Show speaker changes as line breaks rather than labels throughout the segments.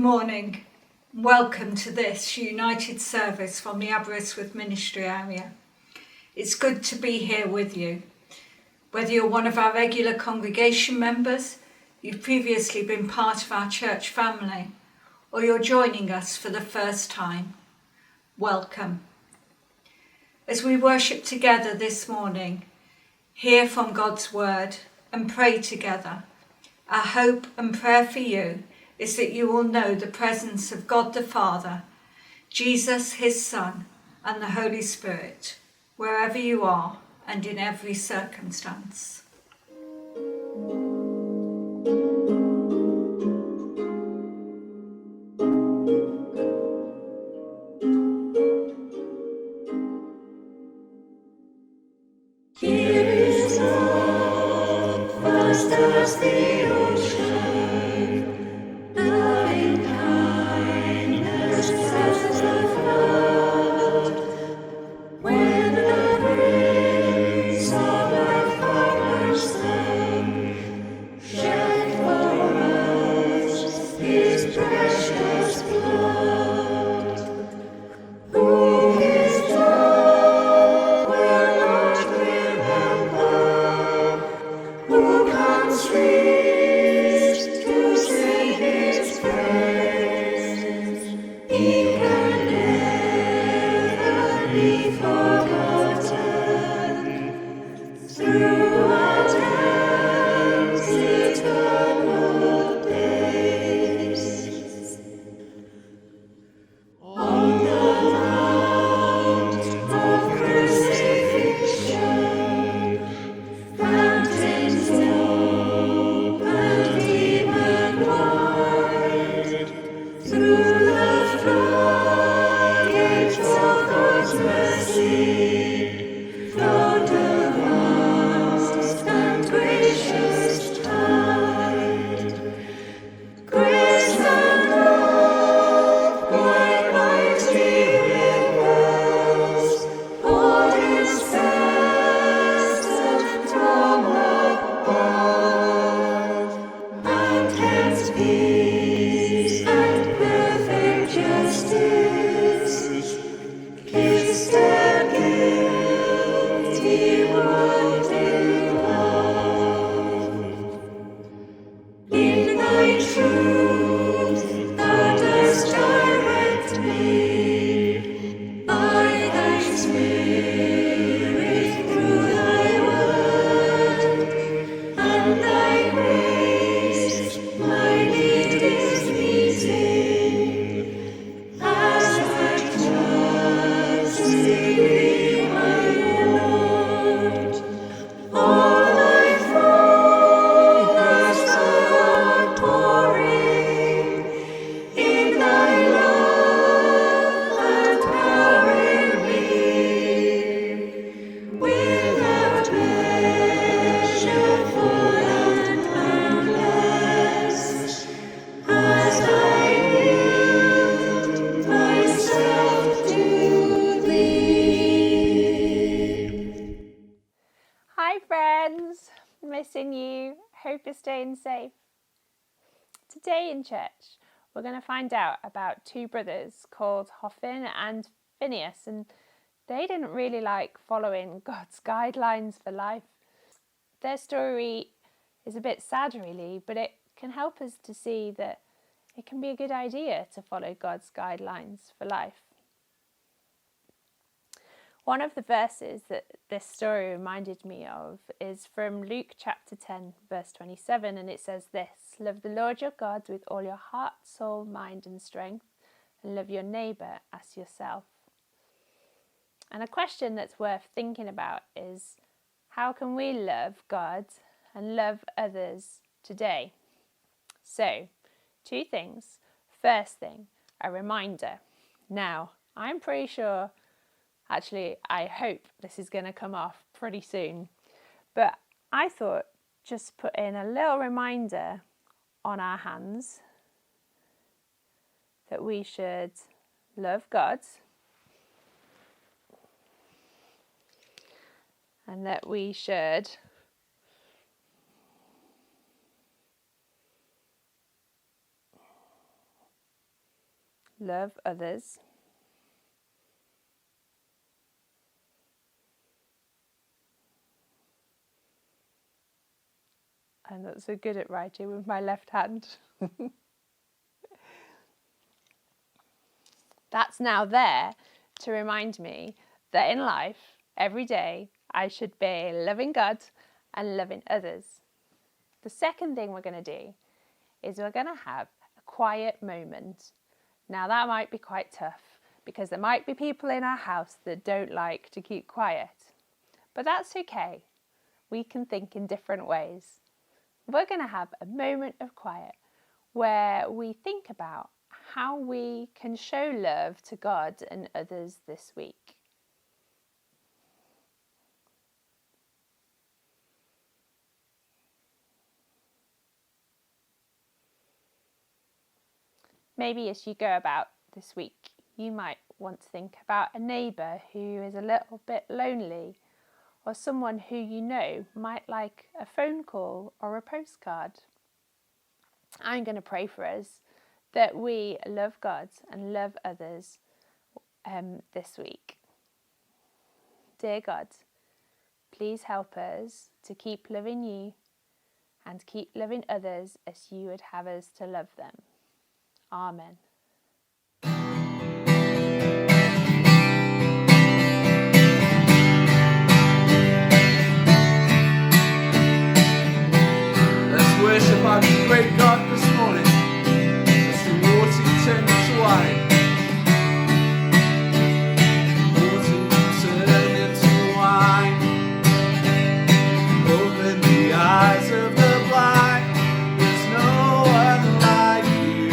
morning. Welcome to this united service from the Aberystwyth Ministry Area. It's good to be here with you. Whether you're one of our regular congregation members, you've previously been part of our church family, or you're joining us for the first time, welcome. As we worship together this morning, hear from God's word and pray together, our hope and prayer for you is that you will know the presence of God the Father, Jesus his Son, and the Holy Spirit, wherever you are and in every circumstance.
Here is love, vast as the ocean, loving kindness as the flood. When the grace of our Father's Son shed for us his precious blood, who his love will not remember, who can cease to sing his praise? He can never be forgotten throughout time's eternal days. On the mount of crucifixion, fountains open deep and wide, through the floodgates of God's mercy, flowed a vast and gracious tide. Grace and love, like mighty rivers, poured incessant from above, and hence peace and perfect justice kissed their guilty wounded love. In thy truth thou dost direct me, by thy Spirit through thy word, and thy grace my need is meeting, as I trust thee, my Lord. All my fullness outpouring in thy love and power in me, without measure full and boundless, as I yield myself to thee.
Hi friends, missing you. Hope you're staying safe. Today in church we're going to find out about two brothers called Gwefan and Vineyard, and they didn't really like following God's guidelines for life. Their story is a bit sad really, but it can help us to see that it can be a good idea to follow God's guidelines for life. One of the verses that this story reminded me of is from Luke chapter 10, verse 27, and it says this: "Love the Lord your God with all your heart, soul, mind and strength, and love your neighbour as yourself." And a question that's worth thinking about is, how can we love God and love others today? So, two things. First thing, a reminder. Now, I'm pretty sure, actually, I hope this is going to come off pretty soon. But I thought just put in a little reminder on our hands that we should love God and that we should love others. I'm not so good at writing with my left hand. That's now there to remind me that in life, every day, I should be loving God and loving others. The second thing we're going to do is we're going to have a quiet moment. Now that might be quite tough because there might be people in our house that don't like to keep quiet. But that's okay. We can think in different ways. We're going to have a moment of quiet where we think about how we can show love to God and others this week. Maybe as you go about this week, you might want to think about a neighbour who is a little bit lonely, or someone who you know might like a phone call or a postcard. I'm going to pray for us that we love God and love others this week. Dear God, please help us to keep loving you and keep loving others as you would have us to love them. Amen.
Let's worship our great God this morning as the water turns to wine. Water turn into wine. Open the eyes of the blind. There's no one like you.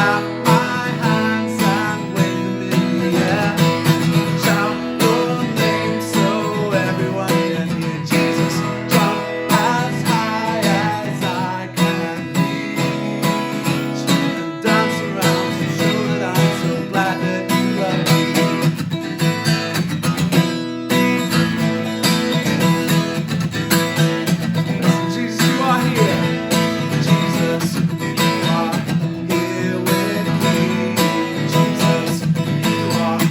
clap my hands and wave them in the air. Shout your name so everyone can hear. Jesus, jump as high as I can reach, and dance around to show that I'm so glad that you love me. Jesus, you are here. Jesus, you are here with me. Jesus, you are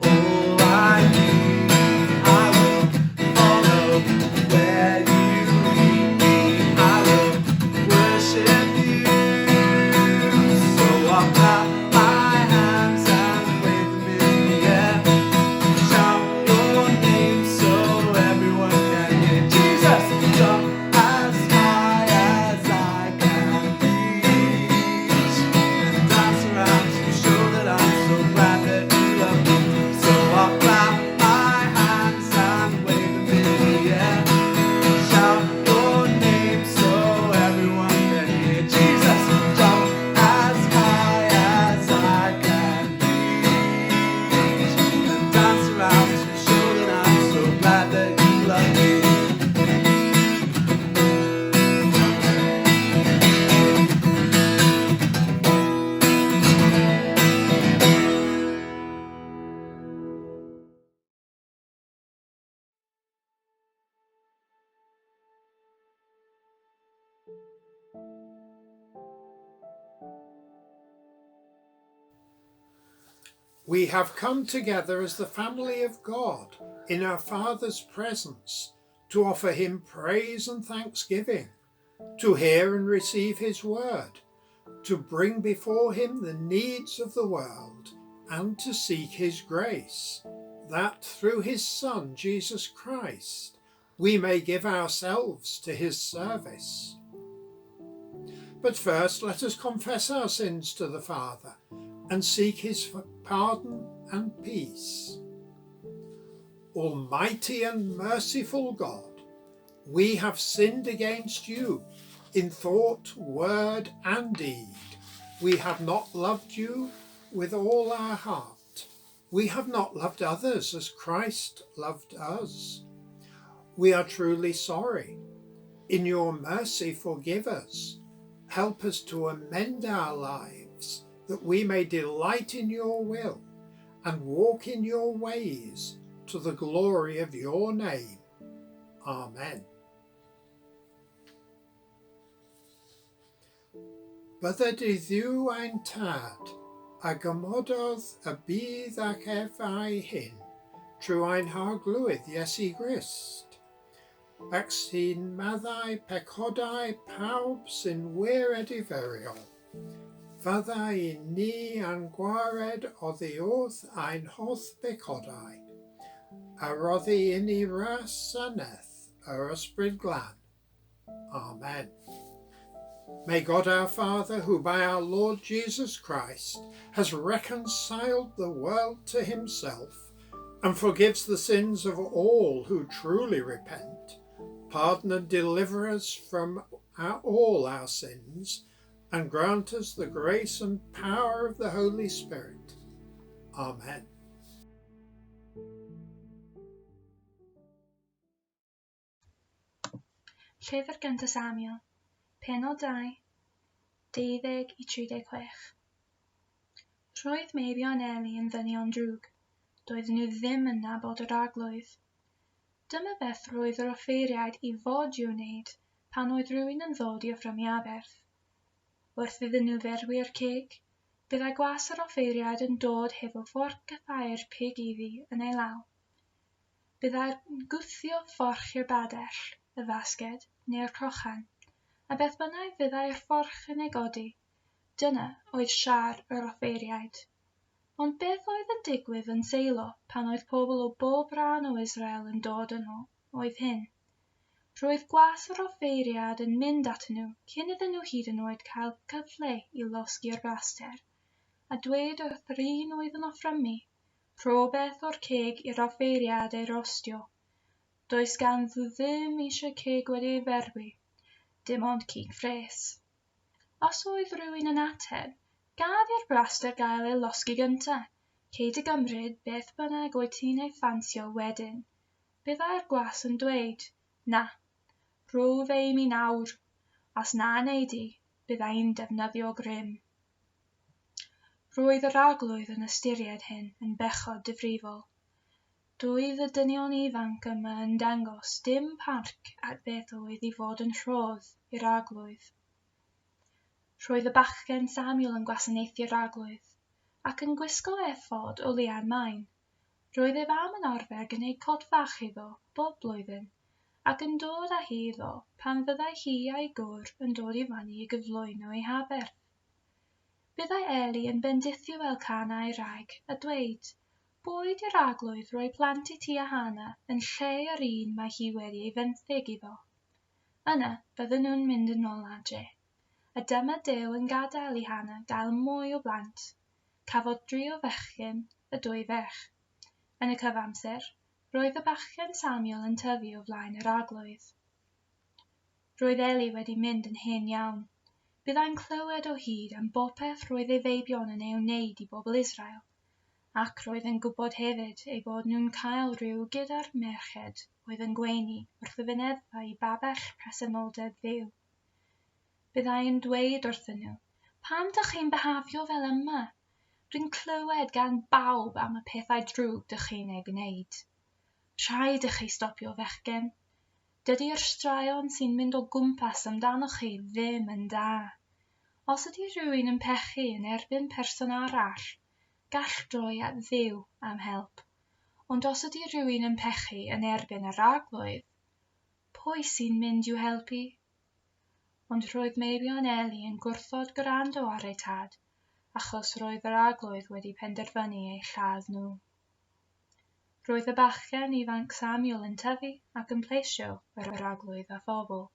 all I need. I will follow where you lead me. I will worship you. So I'll clap my hands and wave them in the air. Shout your name so everyone can hear. Jesus, jump as high as I can reach, and dance around to show that I'm so glad that you love me. So I'll clap my hands and wave them in the air. Shout your name so everyone can hear. Jesus, jump as high as I can reach, and dance around to show that I'm so glad that you love me.
We have come together as the family of God in our Father's presence to offer him praise and thanksgiving, to hear and receive his word, to bring before him the needs of the world, and to seek his grace, that through his Son, Jesus Christ, we may give ourselves to his service. But first, let us confess our sins to the Father and seek his pardon and peace. Almighty and merciful God, we have sinned against you in thought, word, and deed. We have not loved you with all our heart. We have not loved others as Christ loved us. We are truly sorry. In your mercy, forgive us. Help us to amend our lives, that we may delight in your will and walk in your ways to the glory of your name. Amen. Byddaidd ein tad, a gymododd y bydd ac efau hyn, trwy ein harglwydd Iesu Grist, ac sy'n maddau pecodau pawb sy'n wirediferol. Fyddai i ni yn gwared oddi wrth ein holl becodau, a roddi i ni wasanaeth yr Ysbryd Glân. Amen. May God our Father, who by our Lord Jesus Christ has reconciled the world to himself and forgives the sins of all who truly repent, pardon and deliver us from all our sins, and grant us the grace and power of the Holy Spirit. Amen.
Llyfr Gyntaf Samuel, Pennod 2, 12 i 36. Roedd Myrion Eli yn ddynion drwg, doedden nhw ddim yn nabod yr arglwydd. Dyma beth roedd yr offeiriad i fod i'w wneud pan oedd rhywun yn ddod i offrymu aberth. Wrth iddyn nhw ferwi'r ceg, byddai gwas yr offeiriad yn dod hefo fforc a thair pig iddi yn ei law. Byddai'n gwthio fforch i'r badell, y fasged neu'r crochan, a beth bynnag fyddai'r fforch yn ei godi, dyna oedd siar yr offeiriad. Ond beth oedd yn digwydd yn Seilo pan oedd pobl o bob ran o Israel yn dod yno, oedd hyn. Roedd gwas yr offeiriad yn mynd at nhw cyn iddyn nhw hyd yn oed cael cyfle i losgi'r braster, a dweud wrth yr un oedd yn offrymu, rhywbeth o'r ceg i'r offeiriad ei rostio. Does ganddo ddim eisiau ceg wedi'i ferwi, dim ond cig ffres. Os oedd rhywun yn ateb, gad i'r braster gael ei losgi gynta, ceid y gymryd beth bynnag wyt ti'n ei ffansio wedyn. Byddai'r gwas yn dweud, na, rwyf ei mi nawr, as na neidi, byddai'n defnyddio grym. Roedd yr arglwydd yn ystyried hyn yn bechod difrifol. Doedd y dynion ifanc yma yn dangos dim parc at beth oedd i fod yn rhodd i'r arglwydd. Roedd y bachgen Samuel yn gwasanaethu'r arglwydd, ac yn gwisgo effod o liad maen. Roedd ei fam yn arfer gwneud cot fach iddo bob blwyddyn, ac yn dod â hi iddo pan fyddai hi a'i gŵr yn dod i fyny i gyflwyno ei haber. Byddai Eli yn bendithio fel canau rhaeg a dweud, boed i'r arglwydd roi plant i ti a Hana yn lle yr un mae hi wedi ei fenthyg iddo. Yna bydden nhw'n mynd yn ôl adre, a dyma Duw yn gadael i Hana gael mwy o blant. Cafodd 3 o fechgyn a 2 ferch. Yn y cyfamser, roedd y bachgen Samuel yn tyfu o flaen yr arglwydd. Roedd Eli wedi mynd yn hen iawn. Byddai'n clywed o hyd am bopeth roedd ei feibion yn ei wneud i bobl Israel, ac roedd yn gwybod hefyd ei bod nhw'n cael rhyw gyda'r merched oedd yn gweini wrth y fyneddfa i babell presenoldeb dduw. Byddai'n dweud wrthyn nhw, pam dych chi'n behafio fel yma? Rwy'n clywed gan bawb am y pethau drwg dych chi'n ei gwneud. Rhaid i chi stopio fechgyn. Dydy'r straeon sy'n mynd o gwmpas amdanoch chi ddim yn da. Os ydy rhywun yn pechu yn erbyn person arall, gall droi at Dduw am help. Ond os ydy rhywun yn pechu yn erbyn yr arglwydd, pwy sy'n mynd i'w helpu? Ond roedd meibion Eli yn gwrthod gwrando ar ei tad, achos roedd yr arglwydd wedi penderfynu ei lladd nhw. Roedd y bachgen ifanc Samuel yn tyfu ac yn pleisio yr arglwydd a phobl.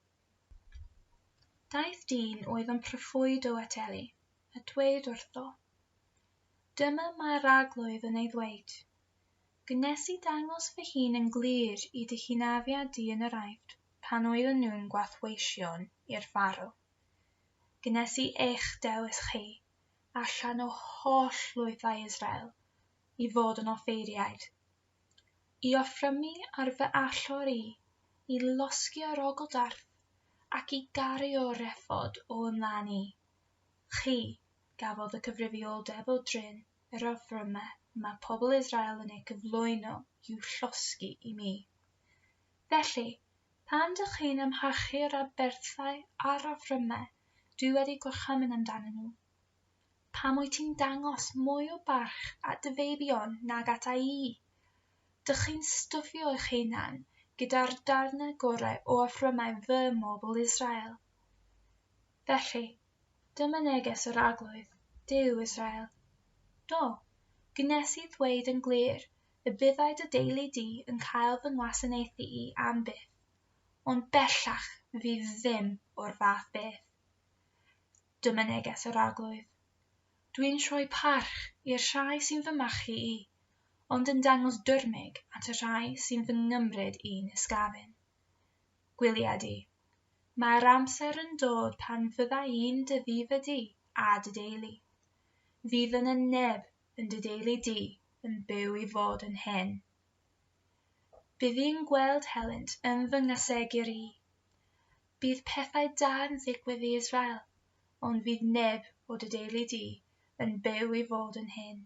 Daeth dyn oedd yn proffwydo at Eli, a dweud wrtho, dyma mae'r arglwydd yn ei ddweud. Gnes i dangos fy hun yn glir i dy hunafiad di yn yr aifft pan oedden nhw'n gwathweision i'r pharo. Gnes i eich dewis chi, allan o holl lwythau Israel, i fod yn offeiriaid. I offrymu ar fy allor i losgi ar ogl darth, ac i garu o'r effod o ymlaen i. Chi gafodd y cyfrifioldeb o dryn yr offryma mae pobl Israel yn ei cyflwyno i'w llosgi i mi. Felly, pan dych chi'n ymharchu'r aberthau a'r offryma dwi wedi gorchymyn amdanyn nhw, pam wyt ti'n dangos mwy o barch at dy feibion nag ata i? Dych chi'n stwffio eich hunan gyda'r darnau gorau o offrymau fy mobl Israel. Felly, dyma neges yr arglwydd, Duw Israel. Do, gnes i ddweud yn glir y byddai dy deulu di yn cael fy ngwasanaethu i am byth, ond bellach fydd ddim o'r fath beth. Dyma neges yr arglwydd. Dwi'n rhoi parch i'r rhai sy'n fy machu i, ond yn dangos dyrmig at y rhai sy'n fy ngymryd i'n ysgafn. Gwylia di, mae'r amser yn dod pan fyddai un dy ddyfa di a dy deulu. Fydd yn neb yn dy deulu di yn byw i fod yn hen. Bydd i'n gweld helynt yn fy nghysegur i. Bydd pethau da yn ddigwydd i Israel, ond fydd neb o dy deulu di yn byw i fod yn hen.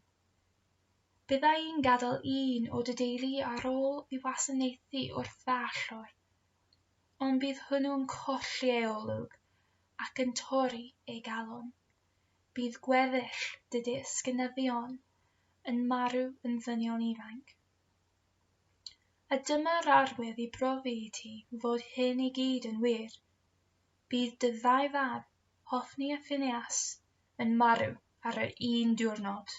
Byddai i'n gadael un o dy deulu ar ôl i wasanaethu wrth fy allor, ond bydd hwnnw'n colli ei olwg ac yn torri ei galon. Bydd gweddill dy disgynyddion yn marw yn ddynion ifanc. A dyma'r arwydd i brofi i ti fod hyn i gyd yn wir. Bydd dy 2 fab, Hofni a Phineas, yn marw ar yr un diwrnod.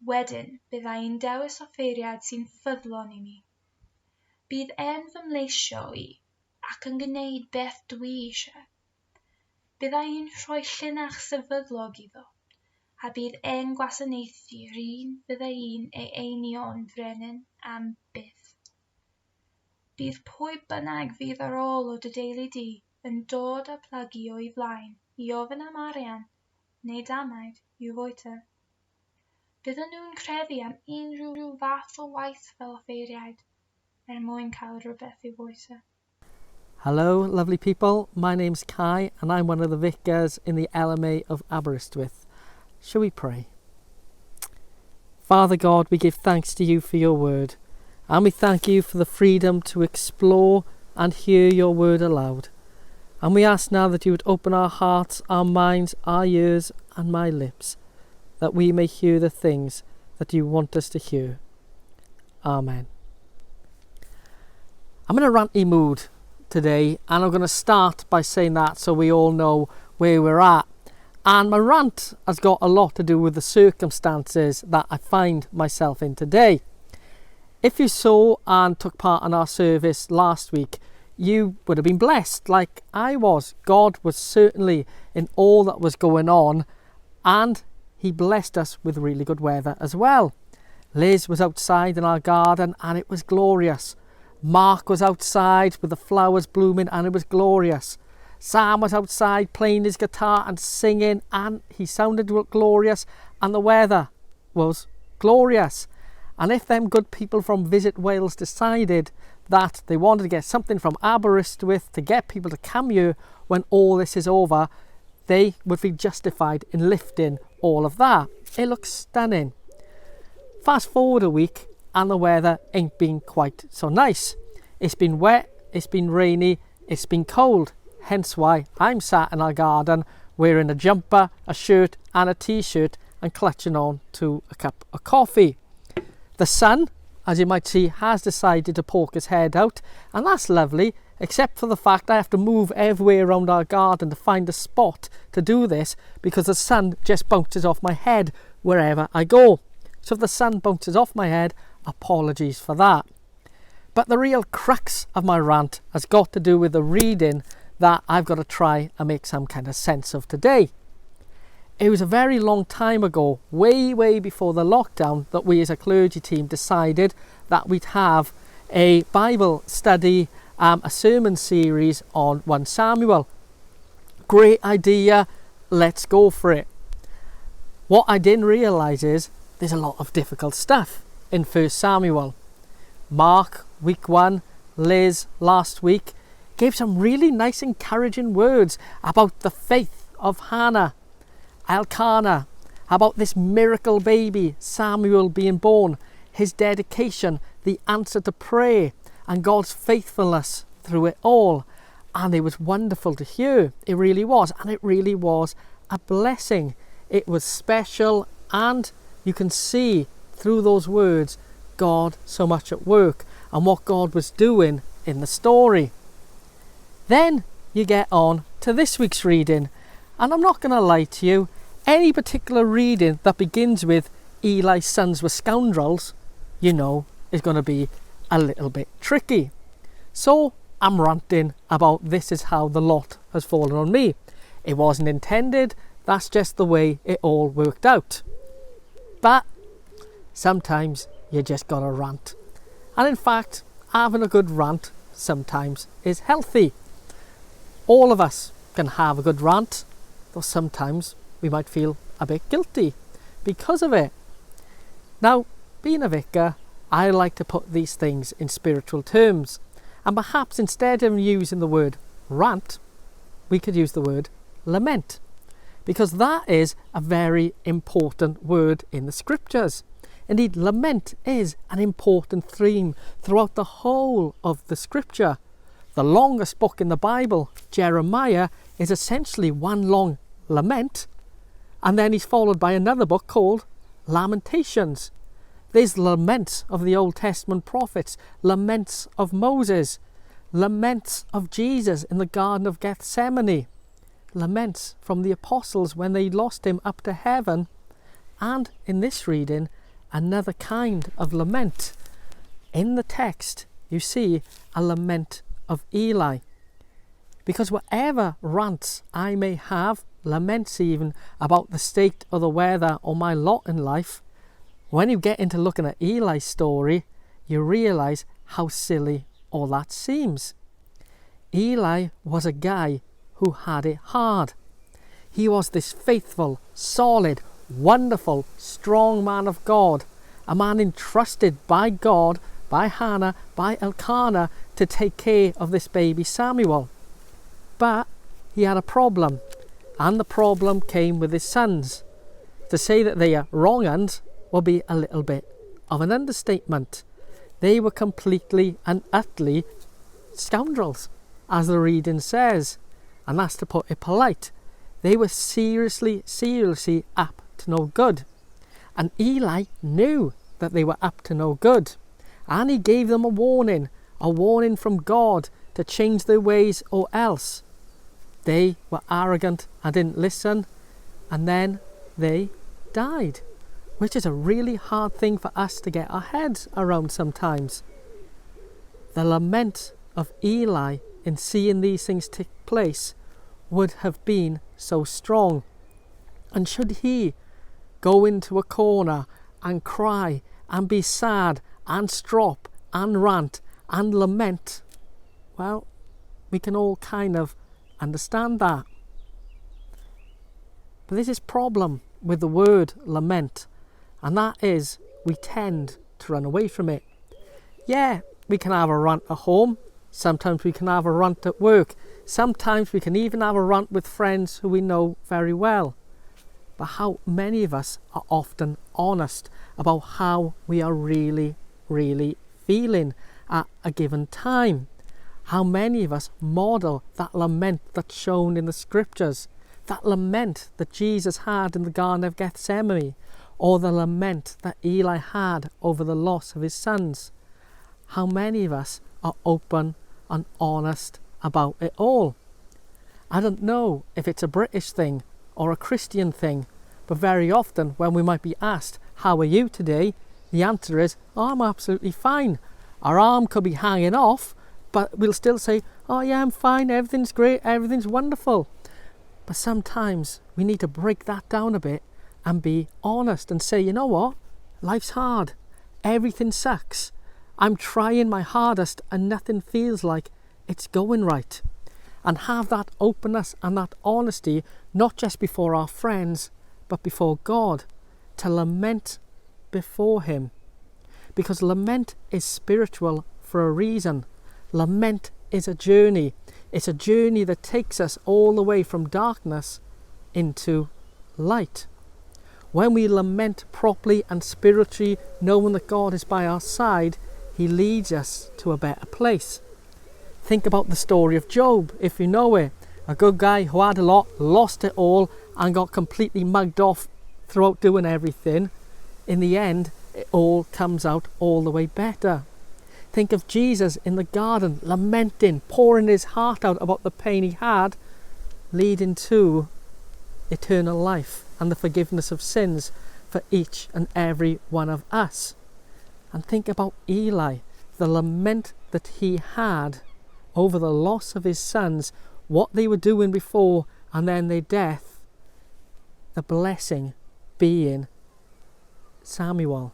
Wedyn byddai'n dewis offeiriad sy'n ffyddlon i mi. Bydd fy mleisio i ac yn gwneud beth dwi eisiau. Byddai'n rhoi llinach sefydlog iddo, a bydd gwasanaethu'r un byddai'n ei einio'n frenin am byth. Bydd pwy bynnag fydd ar ôl o dy deulu di yn dod â plygu o'i flaen i ofyn am arian neu damaid yw fwyta. Byddwn nhw'n credu am unrhyw fath o waith fel offeiriad mwyn cael rhywbeth i fwyta.
Hello, lovely people. My name's Kai, and I'm one of the vicars in the LMA of Aberystwyth. Shall we pray? Father God, we give thanks to you for your word, and we thank you for the freedom to explore and hear your word aloud. And we ask now that you would open our hearts, our minds, our ears, and my lips, that we may hear the things that you want us to hear. Amen. I'm in a ranty mood today, and I'm going to start by saying that so we all know where we're at. And my rant has got a lot to do with the circumstances that I find myself in today. If you saw and took part in our service last week, you would have been blessed like I was. God was certainly in all that was going on, and he blessed us with really good weather as well. Liz was outside in our garden and it was glorious. Mark was outside with the flowers blooming and it was glorious. Sam was outside playing his guitar and singing and he sounded glorious, and the weather was glorious. And if them good people from Visit Wales decided that they wanted to get something from Aberystwyth to get people to come here when all this is over, they would be justified in lifting all of that. It looks stunning. Fast forward a week and the weather ain't been quite so nice. It's been wet, it's been rainy, it's been cold. Hence why I'm sat in our garden wearing a jumper, a shirt and a t-shirt and clutching on to a cup of coffee. The sun, as you might see, has decided to poke his head out, and that's lovely, except for the fact I have to move everywhere around our garden to find a spot to do this because the sun just bounces off my head wherever I go. So if the sun bounces off my head, apologies for that. But the real crux of my rant has got to do with the reading that I've got to try and make some kind of sense of today. It was a very long time ago, way before the lockdown, that we as a clergy team decided that we'd have a Bible study, a sermon series on 1 Samuel. Great idea, let's go for it. What I didn't realise is there's a lot of difficult stuff in 1 Samuel. Mark, week 1, Liz, last week, gave some really nice encouraging words about the faith of Hannah, Elkanah, about this miracle baby, Samuel, being born, his dedication, the answer to prayer, and God's faithfulness through it all. And it was wonderful to hear. It really was. And it really was a blessing. It was special, and you can see through those words God so much at work and what God was doing in the story. Then you get on to this week's reading, and I'm not going to lie to you, any particular reading that begins with Eli's sons were scoundrels, you know, is going to be a little bit tricky. So I'm ranting about this is how the lot has fallen on me. It wasn't intended, that's just the way it all worked out. But sometimes you just gotta rant. And in fact, having a good rant sometimes is healthy. All of us can have a good rant, though sometimes we might feel a bit guilty because of it. Now, being a vicar, I like to put these things in spiritual terms, and perhaps instead of using the word rant, we could use the word lament, because that is a very important word in the scriptures. Indeed, lament is an important theme throughout the whole of the scripture. The longest book in the Bible, Jeremiah, is essentially one long lament, and then he's followed by another book called Lamentations. There's laments of the Old Testament prophets, laments of Moses, laments of Jesus in the Garden of Gethsemane, laments from the apostles when they lost him up to heaven, and in this reading, another kind of lament. In the text, you see a lament of Eli. Because whatever rants I may have, laments even, about the state of the weather or my lot in life, when you get into looking at Eli's story, you realise how silly all that seems. Eli was a guy who had it hard. He was this faithful, solid, wonderful, strong man of God, a man entrusted by God, by Hannah, by Elkanah, to take care of this baby Samuel. But he had a problem, and the problem came with his sons. To say that they are wrong uns will be a little bit of an understatement. They were completely and utterly scoundrels, as the reading says, and that's to put it polite. They were seriously up to no good, and Eli knew that they were up to no good, and he gave them a warning from God to change their ways, or else. They were arrogant and didn't listen, and then they died, which is a really hard thing for us to get our heads around sometimes. The lament of Eli in seeing these things take place would have been so strong. And should he go into a corner and cry and be sad and strop and rant and lament, well, we can all kind of understand that. But this is problem with the word lament, and that is we tend to run away from it. Yeah, we can have a rant at home, sometimes we can have a rant at work, sometimes we can even have a rant with friends who we know very well. But how many of us are often honest about how we are really feeling at a given time? How many of us model that lament that's shown in the scriptures, that lament that Jesus had in the Garden of Gethsemane, or the lament that Eli had over the loss of his sons? How many of us are open and honest about it all? I don't know if it's a British thing or a Christian thing, but very often when we might be asked, how are you today? The answer is, oh, I'm absolutely fine. Our arm could be hanging off, but we'll still say, oh yeah, I'm fine, everything's great, everything's wonderful. But sometimes we need to break that down a bit and be honest and say, you know what? Life's hard. Everything sucks. I'm trying my hardest and nothing feels like it's going right. And have that openness and that honesty, not just before our friends, but before God, to lament before him. Because lament is spiritual for a reason. Lament is a journey. It's a journey that takes us all the way from darkness into light. When we lament properly and spiritually, knowing that God is by our side, he leads us to a better place. Think about the story of Job, if you know it. A good guy who had a lot, lost it all, and got completely mugged off throughout doing everything. In the end, it all comes out all the way better. Think of Jesus in the garden, lamenting, pouring his heart out about the pain he had, leading to eternal life and the forgiveness of sins for each and every one of us. And think about Eli, the lament that he had over the loss of his sons, what they were doing before and then their death, the blessing being Samuel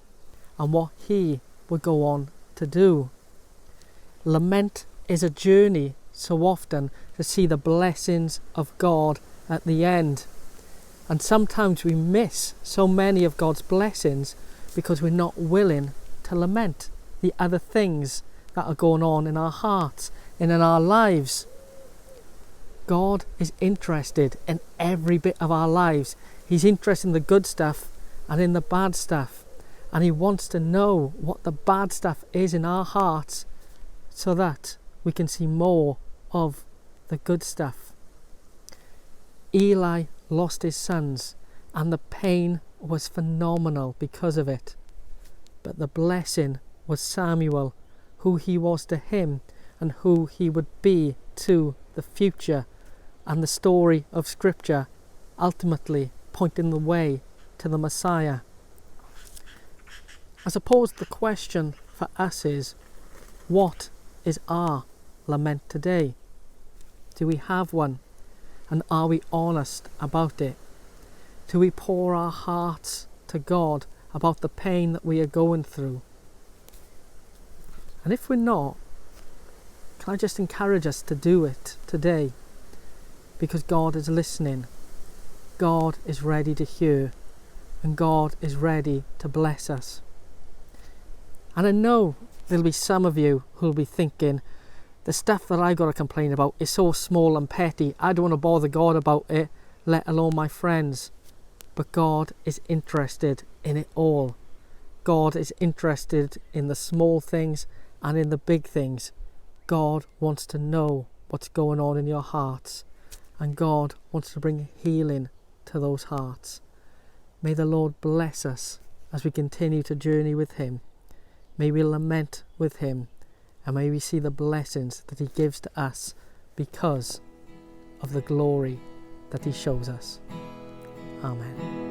and what he would go on to do. Lament is a journey so often to see the blessings of God at the end. And sometimes we miss so many of God's blessings because we're not willing to lament the other things that are going on in our hearts and in our lives. God is interested in every bit of our lives. He's interested in the good stuff and in the bad stuff. And he wants to know what the bad stuff is in our hearts so that we can see more of the good stuff. Eli lost his sons and the pain was phenomenal because of it. But the blessing was Samuel, who he was to him and who he would be to the future, and the story of Scripture ultimately pointing the way to the Messiah. I suppose the question for us is, what is our lament today? Do we have one? And are we honest about it? Do we pour our hearts to God about the pain that we are going through? And if we're not, can I just encourage us to do it today? Because God is listening. God is ready to hear. and God is ready to bless us. And I know there'll be some of you who'll be thinking, the stuff that I've got to complain about is so small and petty, I don't want to bother God about it, let alone my friends. But God is interested in it all. God is interested in the small things and in the big things. God wants to know what's going on in your hearts, and God wants to bring healing to those hearts. May the Lord bless us as we continue to journey with him. May we lament with him, and may we see the blessings that he gives to us because of the glory that he shows us. Amen.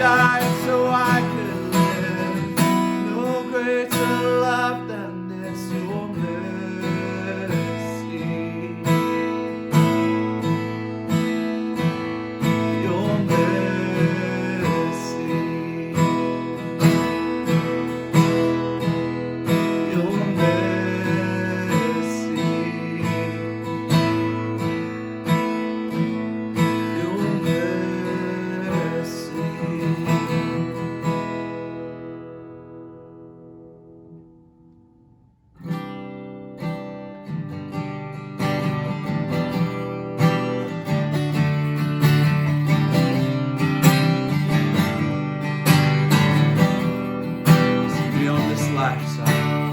died so I could live. No greater love than this, your mercy. Your mercy. Your mercy. Your mercy. Beyond this lifetime,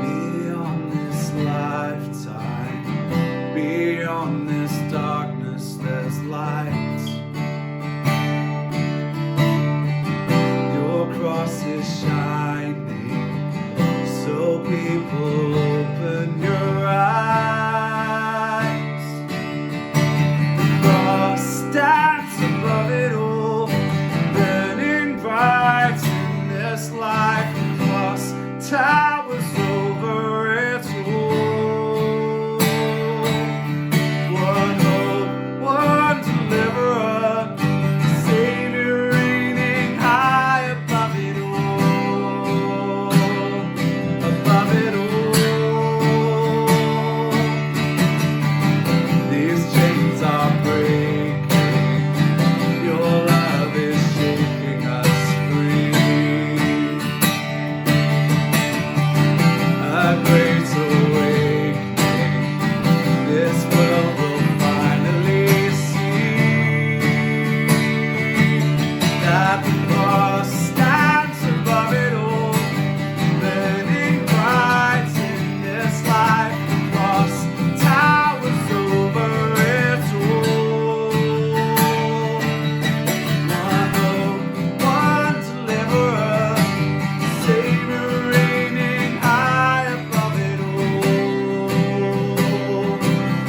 beyond this lifetime, beyond this darkness, there's light. Your cross is shining, so people open your eyes. The cross stands above it all, burning bright in this life. The cross towers over it all. One hope, one deliverer, Savior reigning high above it all. Above it all. These chains are breaking, your love is shaking us free. A great awakening, this world will finally see that the cross stands above it all, burning bright in this life. The cross towers over it all. One hope, one deliverer, Savior reigning high above it all.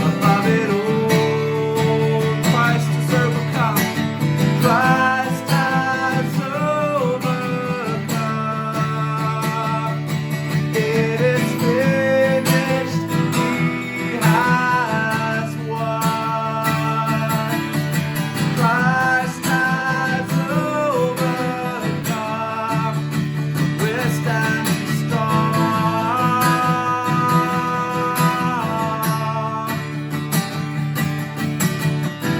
Above it all. Christ has overcome. Christ has overcome. It is finished. He has won. Christ has overcome. We're standing strong.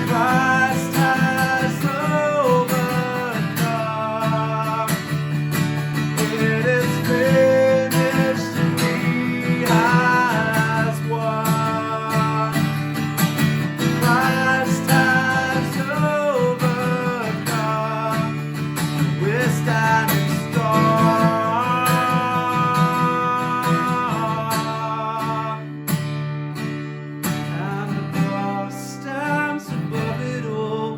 Christ has overcome. It is finished. He has won. Christ has overcome. We're standing strong. And the cross stands above it all,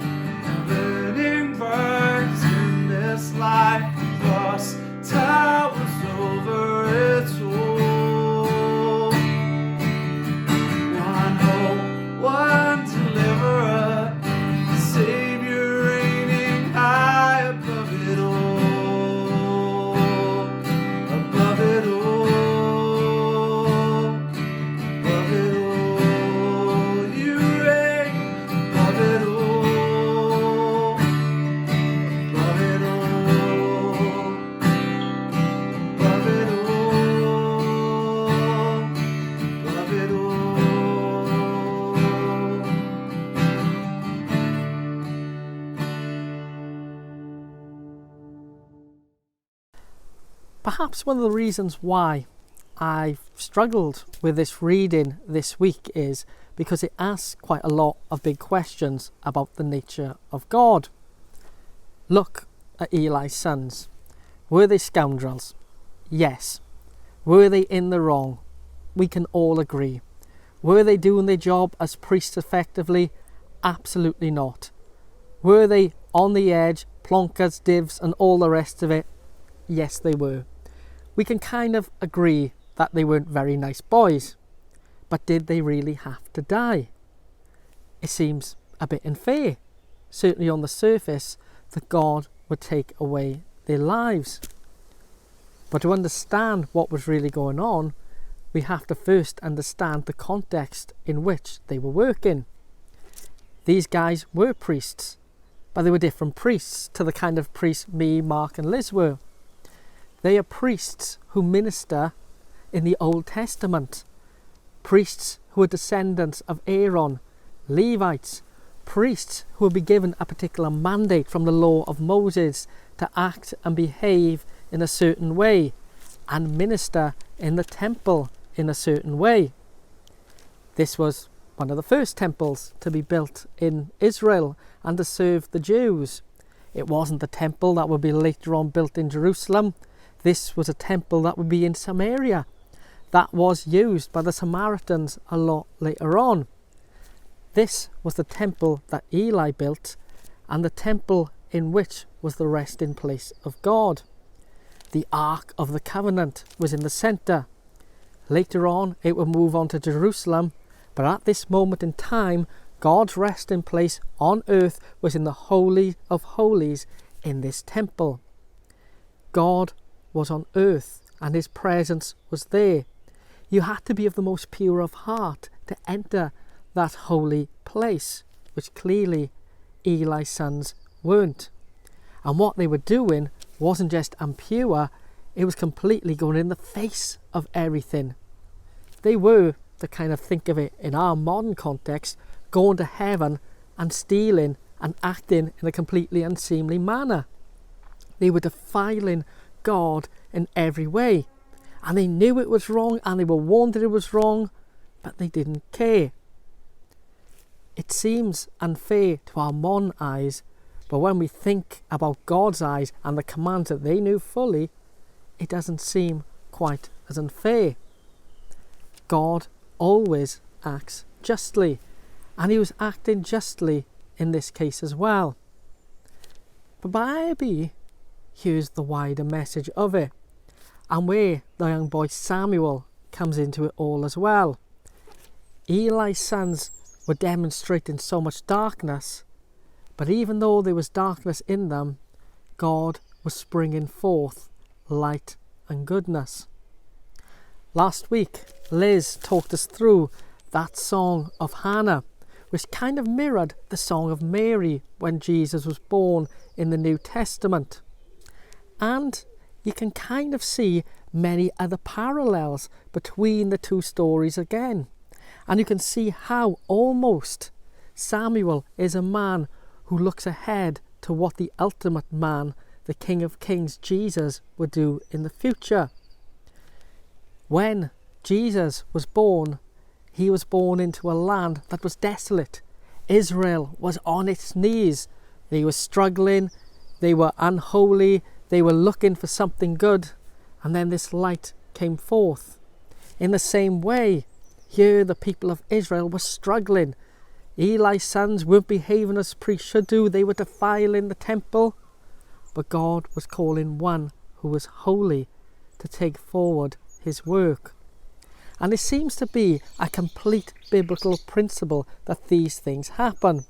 burning bright in this life. The cross towers over it all. One hope, one deliverer, Savior reigning high above it all. Above it all. Above it all. You reign above it all. Above it all. Above it all. Above it all.
Perhaps one of the reasons why I've struggled with this reading this week is because it asks quite a lot of big questions about the nature of God. Look at Eli's sons. Were they scoundrels? Yes. Were they in the wrong? We can all agree. Were they doing their job as priests effectively? Absolutely not. Were they on the edge, plonkers, divs and all the rest of it? Yes, they were. We can kind of agree that they weren't very nice boys. But did they really have to die? It seems a bit unfair, certainly on the surface, that God would take away their lives. But to understand what was really going on, we have to first understand the context in which they were working. These guys were priests, but they were different priests to the kind of priests me, Mark and Liz were. They are priests who minister in the Old Testament. Priests who are descendants of Aaron, Levites, priests who will be given a particular mandate from the law of Moses to act and behave in a certain way and minister in the temple in a certain way. This was one of the first temples to be built in Israel and to serve the Jews. It wasn't the temple that would be later on built in Jerusalem. This was a temple that would be in Samaria, that was used by the Samaritans a lot later on. This was the temple that Eli built, and the temple in which was the resting place of God. The Ark of the Covenant was in the centre. Later on, it would move on to Jerusalem, but at this moment in time, God's resting place on earth was in the Holy of Holies in this temple. God was on earth, and his presence was there. You had to be of the most pure of heart to enter that holy place, which clearly Eli's sons weren't. And what they were doing wasn't just impure, it was completely going in the face of everything. They were, to kind of think of it in our modern context, going to heaven and stealing and acting in a completely unseemly manner. They were defiling God in every way. And they knew it was wrong, and they were warned that it was wrong, but they didn't care. It seems unfair to our modern eyes, but when we think about God's eyes and the commands that they knew fully, it doesn't seem quite as unfair. God always acts justly, and he was acting justly in this case as well. But maybe here's the wider message of it, and where the young boy Samuel comes into it all as well. Eli's sons were demonstrating so much darkness, but even though there was darkness in them, God was springing forth light and goodness. Last week, Liz talked us through that song of Hannah, which kind of mirrored the song of Mary when Jesus was born in the New Testament. And you can kind of see many other parallels between the two stories again. And you can see how almost Samuel is a man who looks ahead to what the ultimate man, the King of Kings, Jesus, would do in the future. When Jesus was born, he was born into a land that was desolate. Israel was on its knees. They were struggling, they were unholy, they were looking for something good, and then this light came forth. In the same way, here the people of Israel were struggling. Eli's sons weren't behaving as priests should do. They were defiling the temple. But God was calling one who was holy to take forward his work. And it seems to be a complete biblical principle that these things happen.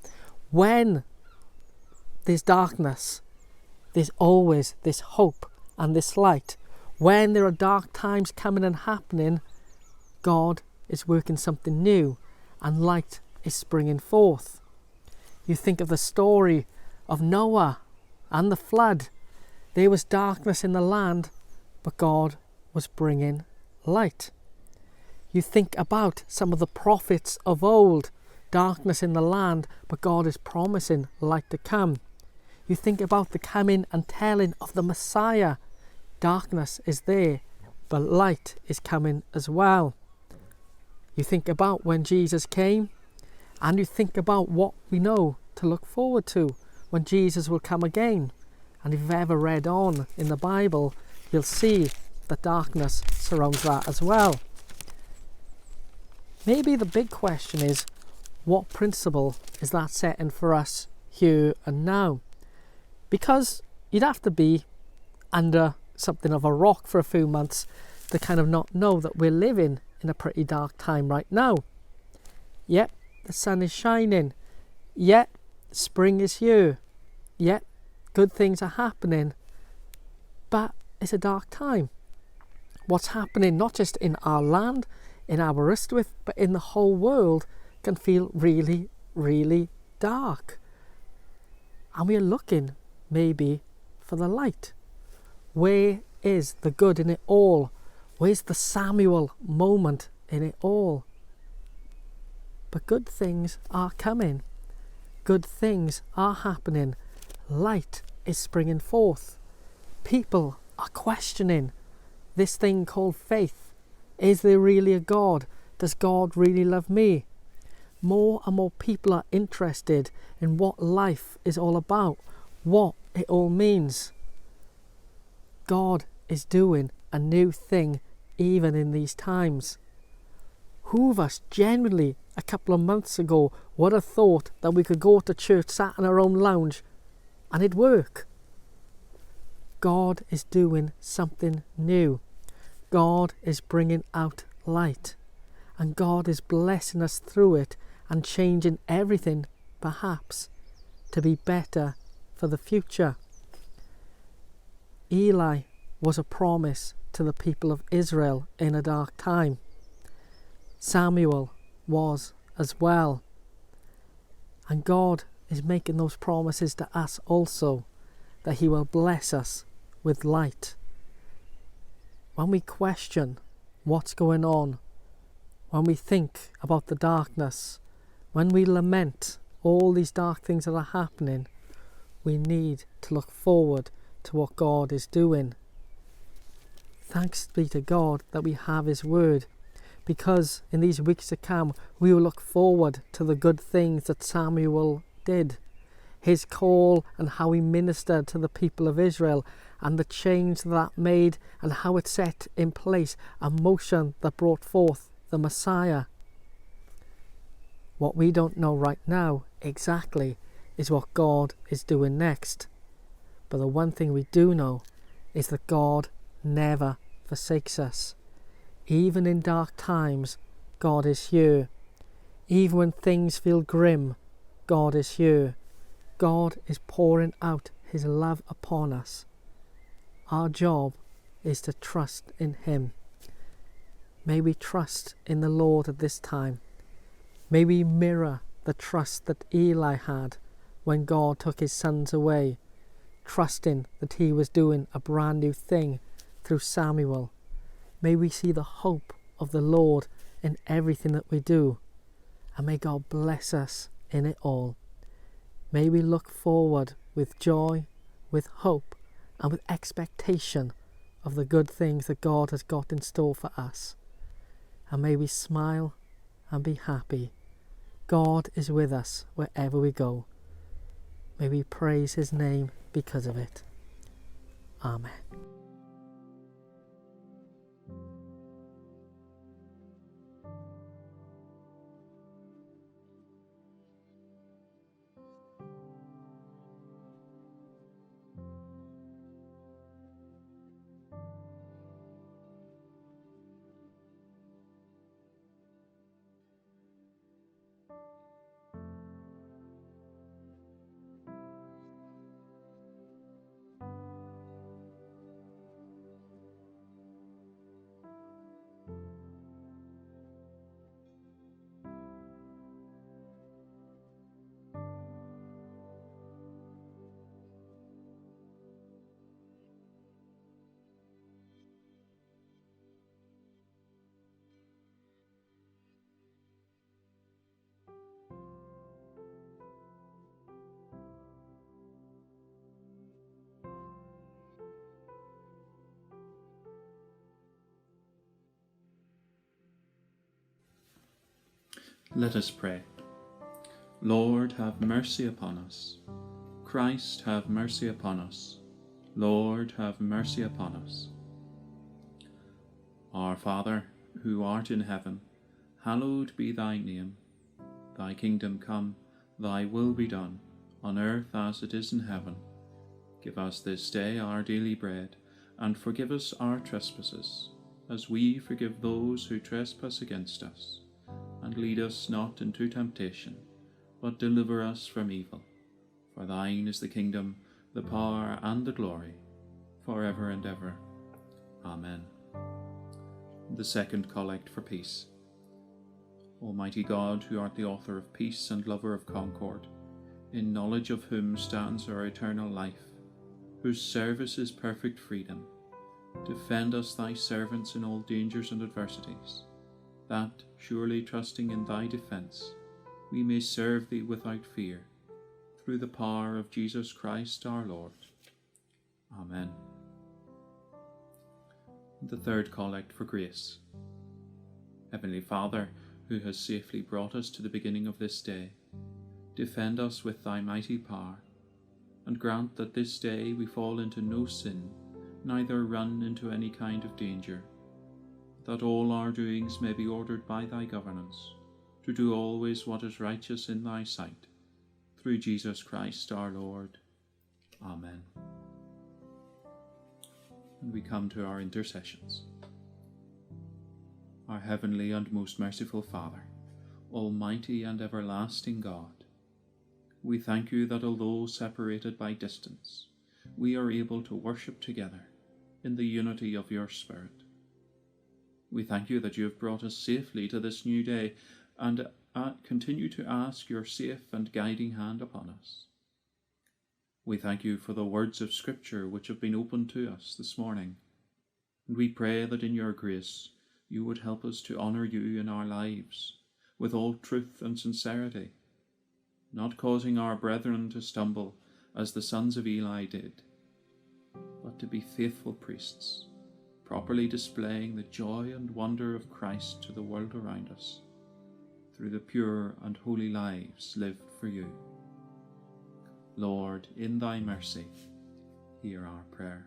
When there's darkness, there's always this hope and this light. When there are dark times coming and happening, God is working something new and light is springing forth. You think of the story of Noah and the flood. There was darkness in the land, but God was bringing light. You think about some of the prophets of old, darkness in the land, but God is promising light to come. You think about the coming and telling of the Messiah. Darkness is there, but light is coming as well. You think about when Jesus came, and you think about what we know to look forward to when Jesus will come again. And if you've ever read on in the Bible, you'll see that darkness surrounds that as well. Maybe the big question is, what principle is that setting for us here and now? Because you'd have to be under something of a rock for a few months to kind of not know that we're living in a pretty dark time right now. Yet the sun is shining. Yet spring is here. Yet good things are happening, but it's a dark time. What's happening not just in our land, in Aberystwyth, but in the whole world can feel really, really dark. And we are looking maybe for the light. Where is the good in it all? Where's the Samuel moment in it all? But good things are coming. Good things are happening. Light is springing forth. People are questioning this thing called faith. Is there really a God? Does God really love me? More and more people are interested in what life is all about, what it all means. God is doing a new thing even in these times. Who of us genuinely a couple of months ago would have thought that we could go to church, sat in our own lounge, and it'd work? God is doing something new. God is bringing out light, and God is blessing us through it and changing everything, perhaps, to be better for the future. Eli was a promise to the people of Israel in a dark time. Samuel was as well. And God is making those promises to us also, that he will bless us with light. When we question what's going on, when we think about the darkness, when we lament all these dark things that are happening, we need to look forward to what God is doing. Thanks be to God that we have his word, because in these weeks to come we will look forward to the good things that Samuel did, his call and how he ministered to the people of Israel, and the change that made and how it set in place a motion that brought forth the Messiah. What we don't know right now exactly is what God is doing next. But the one thing we do know is that God never forsakes us. Even in dark times, God is here. Even when things feel grim, God is here. God is pouring out his love upon us. Our job is to trust in him. May we trust in the Lord at this time. May we mirror the trust that Eli had when God took his sons away, trusting that he was doing a brand new thing through Samuel. May we see the hope of the Lord in everything that we do, and may God bless us in it all. May we look forward with joy, with hope, and with expectation of the good things that God has got in store for us. And may we smile and be happy. God is with us wherever we go. May we praise his name because of it. Amen.
Let us pray. Lord, have mercy upon us. Christ, have mercy upon us. Lord, have mercy upon us. Our Father, who art in heaven, hallowed be thy name. Thy kingdom come, thy will be done, on earth as it is in heaven. Give us this day our daily bread, and forgive us our trespasses, as we forgive those who trespass against us. And lead us not into temptation, but deliver us from evil. For thine is the kingdom, the power and the glory, for ever and ever. Amen. The second collect for peace. Almighty God, who art the author of peace and lover of concord, in knowledge of whom stands our eternal life, whose service is perfect freedom, defend us thy servants in all dangers and adversities, that, surely trusting in thy defence, we may serve thee without fear, through the power of Jesus Christ our Lord. Amen. The third collect for grace. Heavenly Father, who has safely brought us to the beginning of this day, defend us with thy mighty power, and grant that this day we fall into no sin, neither run into any kind of danger, that all our doings may be ordered by thy governance, to do always what is righteous in thy sight, through Jesus Christ our Lord. Amen. And we come to our intercessions. Our heavenly and most merciful Father, almighty and everlasting God, we thank you that although separated by distance, we are able to worship together in the unity of your Spirit. We thank you that you have brought us safely to this new day, and continue to ask your safe and guiding hand upon us. We thank you for the words of Scripture which have been opened to us this morning, and we pray that in your grace you would help us to honour you in our lives with all truth and sincerity, not causing our brethren to stumble as the sons of Eli did, but to be faithful priests, properly displaying the joy and wonder of Christ to the world around us, through the pure and holy lives lived for you. Lord, in thy mercy, hear our prayer.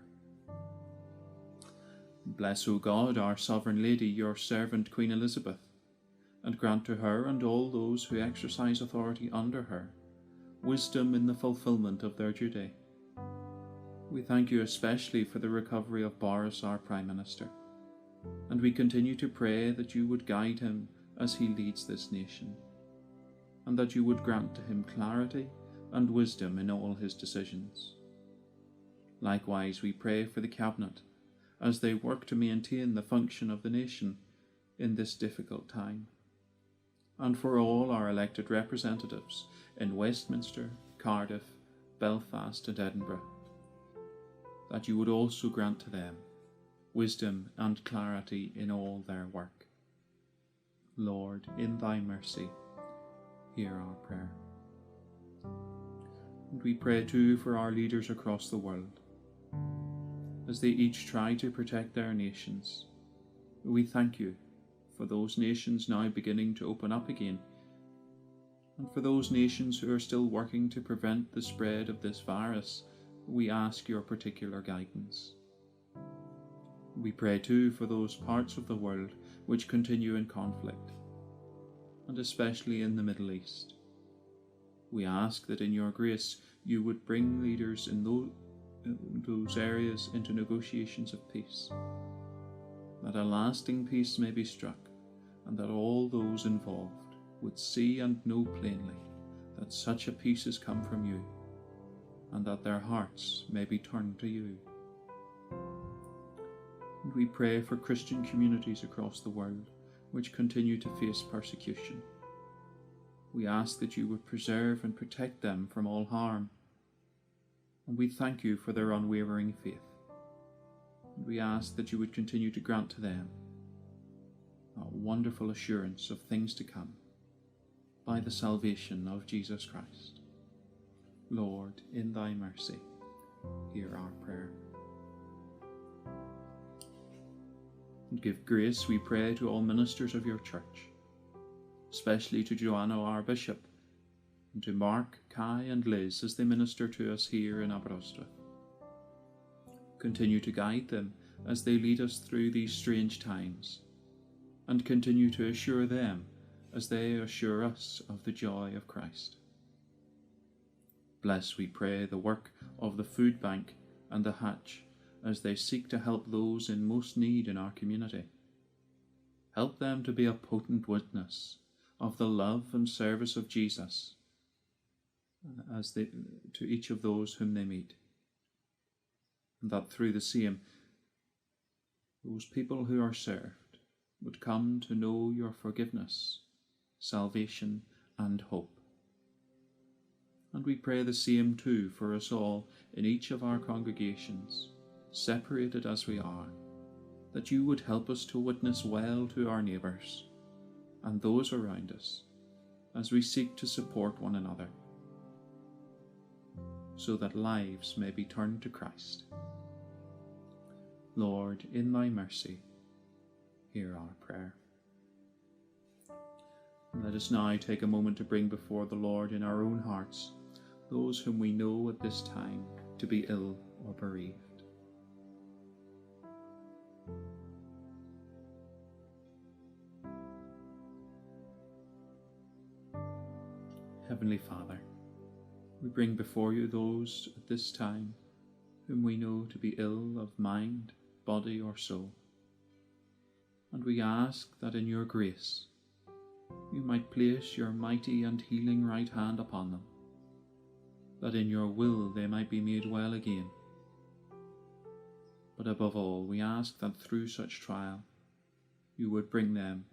Bless, O God, our Sovereign Lady, your servant Queen Elizabeth, and grant to her and all those who exercise authority under her wisdom in the fulfilment of their duty. We thank you especially for the recovery of Boris, our Prime Minister, and we continue to pray that you would guide him as he leads this nation, and that you would grant to him clarity and wisdom in all his decisions. Likewise, we pray for the Cabinet as they work to maintain the function of the nation in this difficult time, and for all our elected representatives in Westminster, Cardiff, Belfast and Edinburgh, that you would also grant to them wisdom and clarity in all their work. Lord, in thy mercy, hear our prayer. And we pray too for our leaders across the world, as they each try to protect their nations. We thank you for those nations now beginning to open up again, and for those nations who are still working to prevent the spread of this virus. We ask your particular guidance. We pray too for those parts of the world which continue in conflict, and especially in the Middle East. We ask that in your grace you would bring leaders in those areas into negotiations of peace, that a lasting peace may be struck, and that all those involved would see and know plainly that such a peace has come from you, and that their hearts may be turned to you. And we pray for Christian communities across the world which continue to face persecution. We ask that you would preserve and protect them from all harm, and we thank you for their unwavering faith. And we ask that you would continue to grant to them a wonderful assurance of things to come by the salvation of Jesus Christ. Lord, in thy mercy, hear our prayer. And give grace, we pray, to all ministers of your church, especially to Joanna, our bishop, and to Mark, Kai and Liz as they minister to us here in Aberystwyth. Continue to guide them as they lead us through these strange times, and continue to assure them as they assure us of the joy of Christ. Bless, we pray, the work of the food bank and the hatch as they seek to help those in most need in our community. Help them to be a potent witness of the love and service of Jesus to each of those whom they meet. and that through the same, those people who are served would come to know your forgiveness, salvation, and hope. And we pray the same too for us all in each of our congregations, separated as we are, that you would help us to witness well to our neighbours and those around us as we seek to support one another, so that lives may be turned to Christ. Lord, in thy mercy, hear our prayer. And let us now take a moment to bring before the Lord in our own hearts those whom we know at this time to be ill or bereaved. Heavenly Father, we bring before you those at this time whom we know to be ill of mind, body or soul. And we ask that in your grace you might place your mighty and healing right hand upon them, that in your will they might be made well again. But above all, we ask that through such trial you would bring them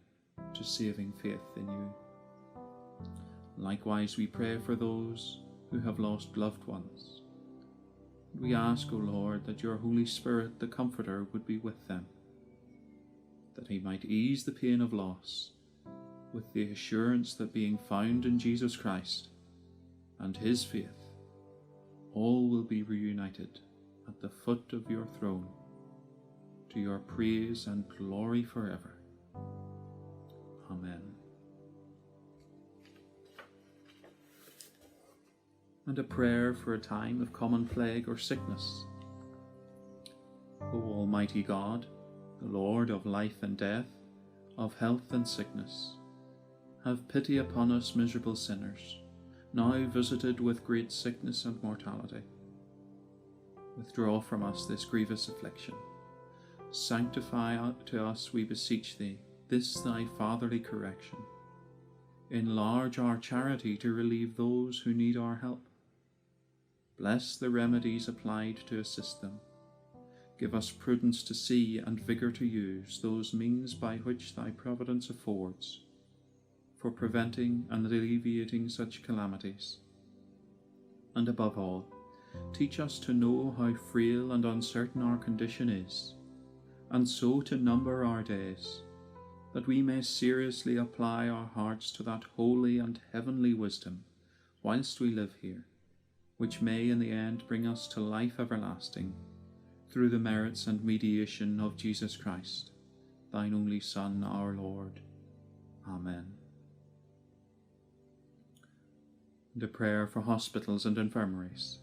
to saving faith in you. Likewise, we pray for those who have lost loved ones. We ask, O Lord, that your Holy Spirit, the Comforter, would be with them, that he might ease the pain of loss with the assurance that being found in Jesus Christ and his faith, all will be reunited at the foot of your throne, to your praise and glory forever. Amen. And a prayer for a time of common plague or sickness. O Almighty God, the Lord of life and death, of health and sickness, have pity upon us miserable sinners, now visited with great sickness and mortality. Withdraw from us this grievous affliction. Sanctify to us, we beseech thee, this thy fatherly correction. Enlarge our charity to relieve those who need our help. Bless the remedies applied to assist them. Give us prudence to see and vigour to use those means by which thy providence affords for preventing and alleviating such calamities. And above all, teach us to know how frail and uncertain our condition is, and so to number our days, that we may seriously apply our hearts to that holy and heavenly wisdom whilst we live here, which may in the end bring us to life everlasting, through the merits and mediation of Jesus Christ, thine only Son, our Lord. Amen. And a prayer for hospitals and infirmaries.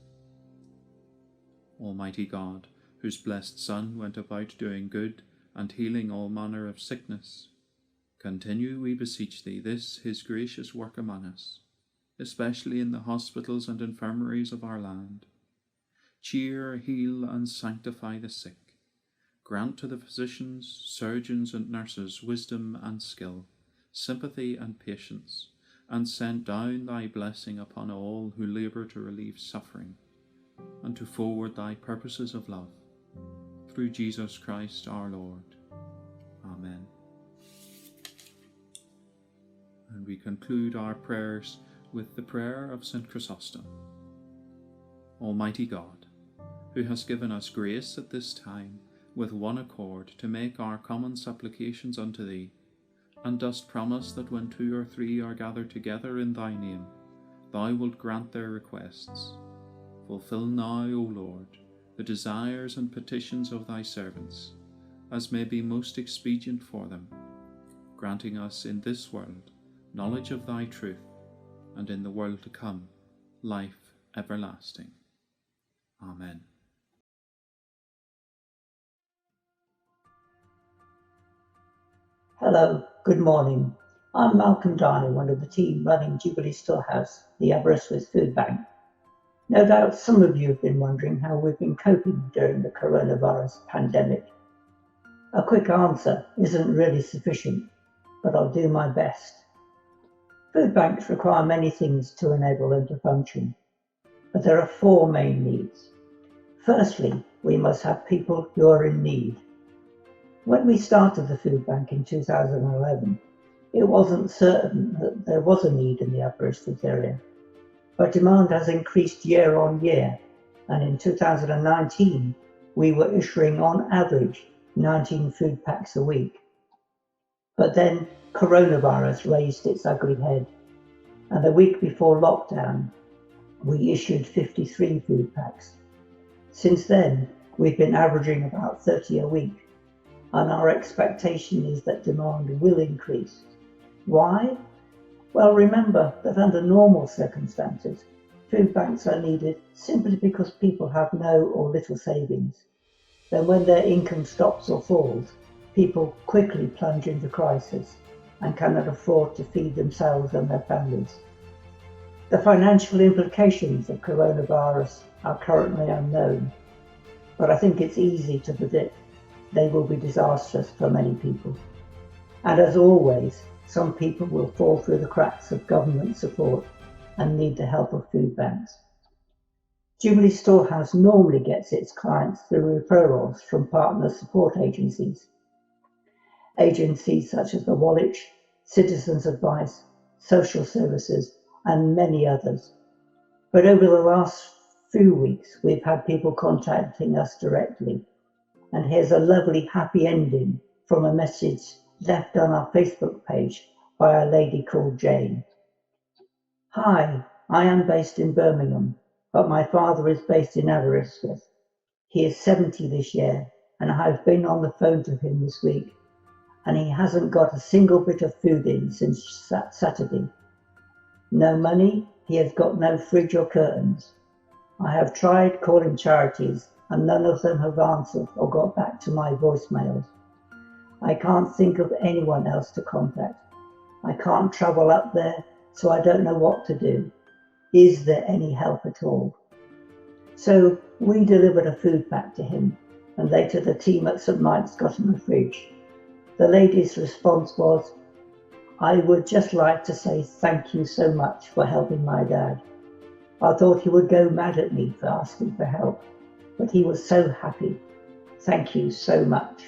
Almighty God, whose blessed Son went about doing good and healing all manner of sickness, continue, we beseech thee, this his gracious work among us, especially in the hospitals and infirmaries of our land. Cheer, heal, and sanctify the sick. Grant to the physicians, surgeons, and nurses wisdom and skill, sympathy and patience, and send down thy blessing upon all who labour to relieve suffering, and to forward thy purposes of love. Through Jesus Christ our Lord. Amen. And we conclude our prayers with the prayer of St. Chrysostom. Almighty God, who hast given us grace at this time with one accord to make our common supplications unto thee, and dost promise that when 2 or 3 are gathered together in thy name, thou wilt grant their requests. Fulfill now, O Lord, the desires and petitions of thy servants, as may be most expedient for them, granting us in this world knowledge of thy truth, and in the world to come, life everlasting. Amen.
Hello, good morning. I'm Malcolm Darley, one of the team running Jubilee Storehouse, the Aberystwyth Food Bank. No doubt some of you have been wondering how we've been coping during the coronavirus pandemic. A quick answer isn't really sufficient, but I'll do my best. Food banks require many things to enable them to function, but there are 4 main needs. Firstly, we must have people who are in need. When we started the food bank in 2011, it wasn't certain that there was a need in the Aberystwyth area, but demand has increased year on year, and in 2019 we were issuing on average 19 food packs a week. But then coronavirus raised its ugly head, and the week before lockdown we issued 53 food packs. Since then we've been averaging about 30 a week, and our expectation is that demand will increase. Why? Well, remember that under normal circumstances, food banks are needed simply because people have no or little savings. Then when their income stops or falls, people quickly plunge into crisis and cannot afford to feed themselves and their families. The financial implications of coronavirus are currently unknown, but I think it's easy to predict they will be disastrous for many people. And as always, some people will fall through the cracks of government support and need the help of food banks. Jubilee Storehouse normally gets its clients through referrals from partner support agencies. Agencies such as the Baloche, Citizens Advice, Social Services, and many others. But over the last few weeks, we've had people contacting us directly. And here's a lovely happy ending from a message left on our Facebook page by a lady called Jane. Hi, I am based in Birmingham, but my father is based in Aberystwyth. He is 70 this year, and I've been on the phone to him this week, and he hasn't got a single bit of food in since Saturday. No money, he has got no fridge or curtains. I have tried calling charities, and none of them have answered or got back to my voicemails. I can't think of anyone else to contact. I can't travel up there, so I don't know what to do. Is there any help at all? So we delivered a food pack to him, and later the team at St Mike's got him a fridge. The lady's response was, I would just like to say thank you so much for helping my dad. I thought he would go mad at me for asking for help, but he was so happy. Thank you so much.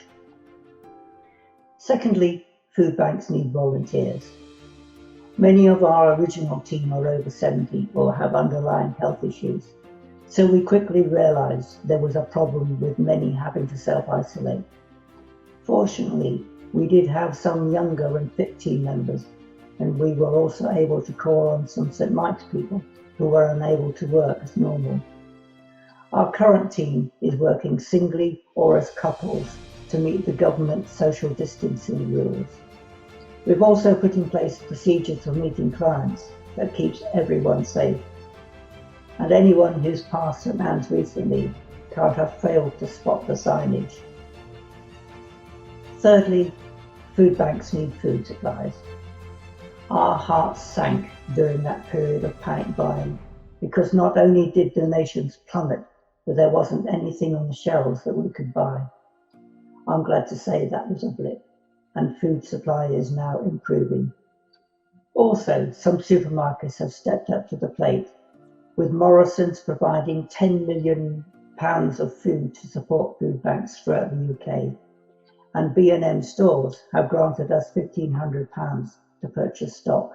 Secondly, food banks need volunteers. Many of our original team are over 70 or have underlying health issues, so we quickly realised there was a problem with many having to self-isolate. Fortunately, we did have some younger and fit team members, and we were also able to call on some St Mike's people who were unable to work as normal. Our current team is working singly or as couples to meet the government social distancing rules. We've also put in place procedures for meeting clients that keeps everyone safe. And anyone who's passed St Anne's recently can't have failed to spot the signage. Thirdly, food banks need food supplies. Our hearts sank during that period of panic buying because not only did donations plummet, but there wasn't anything on the shelves that we could buy. I'm glad to say that was a blip, and food supply is now improving. Also, some supermarkets have stepped up to the plate, with Morrison's providing £10 million of food to support food banks throughout the UK, and B&M stores have granted us £1,500 to purchase stock.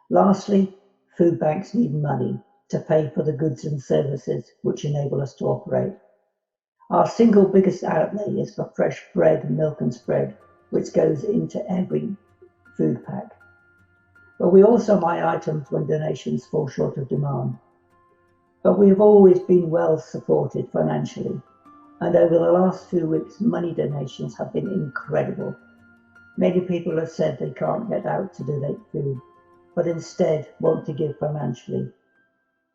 Lastly, food banks need money to pay for the goods and services which enable us to operate. Our single biggest outlay is for fresh bread, milk and spread, which goes into every food pack. But we also buy items when donations fall short of demand. But we have always been well supported financially, and over the last few weeks money donations have been incredible. Many people have said they can't get out to donate food, but instead want to give financially.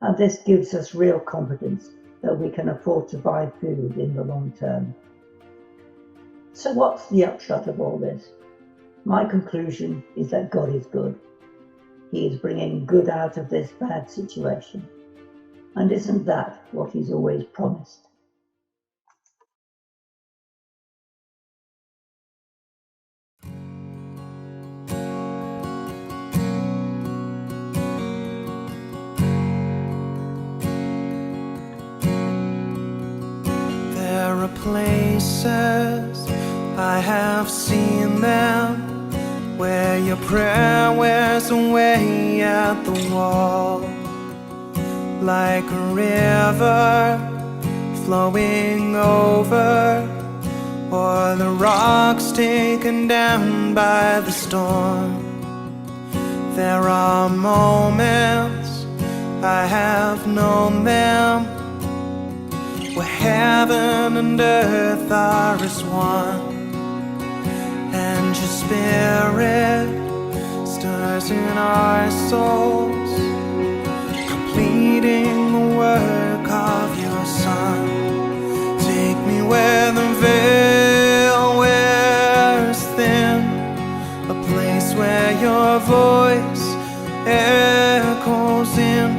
And this gives us real confidence that we can afford to buy food in the long term. So what's the upshot of all this? My conclusion is that God is good. He is bringing good out of this bad situation. And isn't that what he's always promised?
are places, I have seen them, where your prayer wears away at the wall, like a river flowing over, or the rocks taken down by the storm. There are moments, I have known them, where heaven and earth are as one, and your spirit stirs in our souls, completing the work of your Son. Take me where the veil wears thin, a place where your voice echoes in,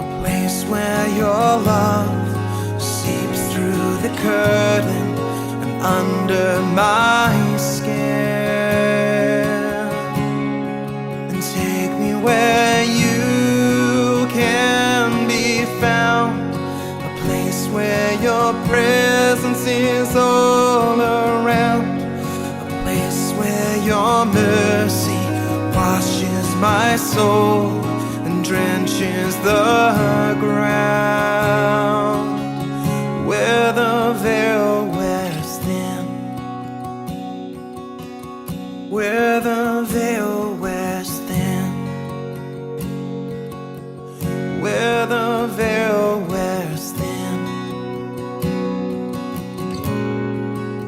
a place where your love seeps through the curtain and under my skin. And take me where you can be found, a place where your presence is all around, a place where your mercy washes my soul and drenches the ground, where the veil wears thin, where the veil wears thin, where the veil wears thin,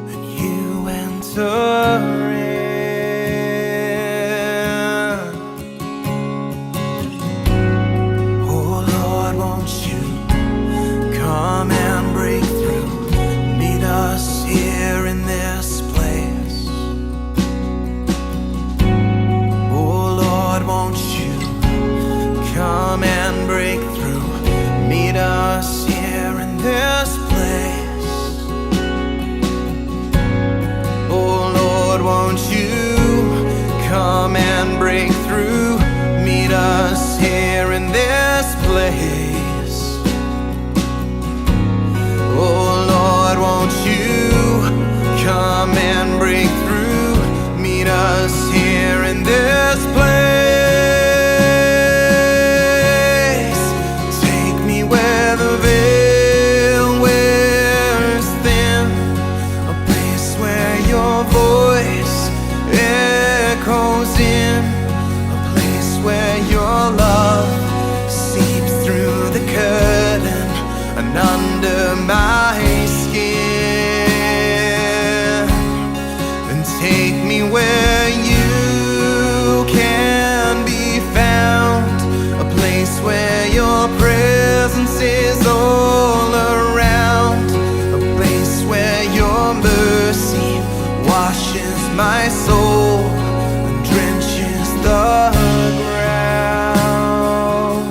and you enter in. Oh Lord, won't you come and break through, meet us here in this place. Oh Lord, won't you come and break through, meet us here in this place. Oh Lord, won't you come and break through, meet us here in this place. Oh Lord, won't you come and break through, meet us here in this place. Take me where the veil wears thin, a place where your voice echoes in, a place where your love seeps through the curtain and under my skin. And take me where you can be found, a place where your presence is all around, a place where your mercy washes my soul and drenches the ground,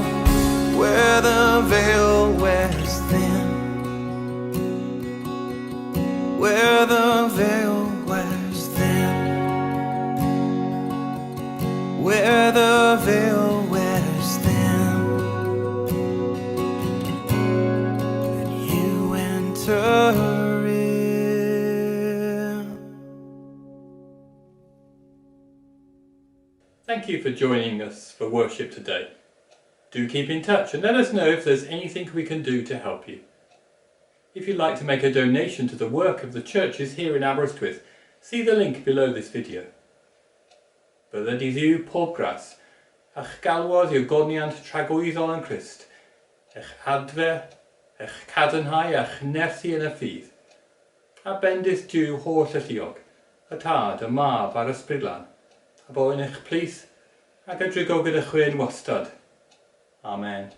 where the veil wears thin, where the veil wears thin, where the veil wears thin, and you enter in.
Thank you for joining us for worship today. Do keep in touch and let us know if there's anything we can do to help you. If you'd like to make a donation to the work of the churches here in Aberystwyth, see the link below this video. Bydda di ddiw popgras, a'ch galwodd i'w goniant tragwyddol yn Christ, eich adfer, eich cadarnhau a'ch nerthu yn y ffydd, a bendith diw holl y lluog, y tad, y mab a'r ysbrydlan, a boen eich plith ac y drigog gyda chwe'n wastad. Amen.